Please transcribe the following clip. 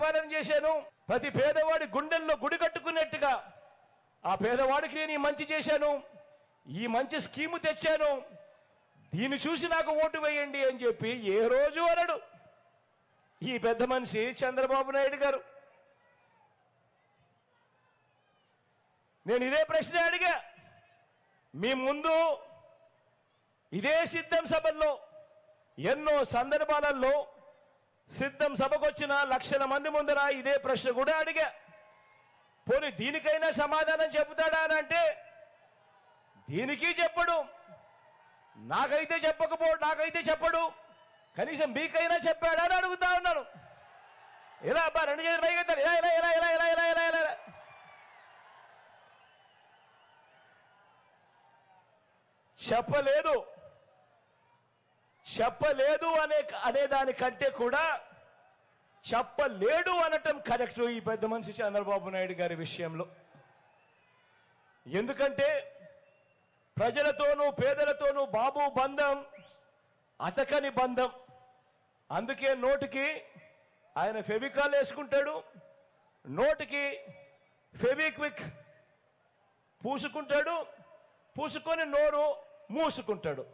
పాలన చేశాను, ప్రతి పేదవాడి గుండెల్లో గుడి కట్టుకున్నట్టుగా ఆ పేదవాడికి నేను ఈ మంచి చేశాను, ఈ మంచి స్కీము తెచ్చాను, దీన్ని చూసి నాకు ఓటు వేయండి అని చెప్పి ఏ రోజు అనడు ఈ పెద్ద మనిషి చంద్రబాబు నాయుడు గారు. నేను ఇదే ప్రశ్న అడిగా మీ ముందు, ఇదే సిద్ధం సభల్లో ఎన్నో సందర్భాలలో సిద్ధం సభకు వచ్చిన లక్షల మంది ముందర ఇదే ప్రశ్న కూడా అడిగా. పోనీ దీనికైనా సమాధానం చెబుతాడా అని అంటే దీనికి చెప్పడు, నాకైతే చెప్పడు, కనీసం మీకైనా చెప్పాడా అని అడుగుతా ఉన్నాను. ఇలా అబ్బా రెండు చేతులు పైకెత్తారు, ఇలా చెప్పలేదు అనే దానికంటే కూడా చెప్పలేడు అనటం కరెక్ట్ ఈ పెద్ద మనిషి చంద్రబాబు నాయుడు గారి విషయంలో. ఎందుకంటే ప్రజలతోనూ పేదలతోనూ బాబు బంధం అతకని బంధం. అందుకే నోటికి ఆయన ఫెవికాల్ వేసుకుంటాడు, నోటికి ఫెవిక్విక్ పూసుకుంటాడు, పూసుకొని నోరు మూసుకుంటాడు.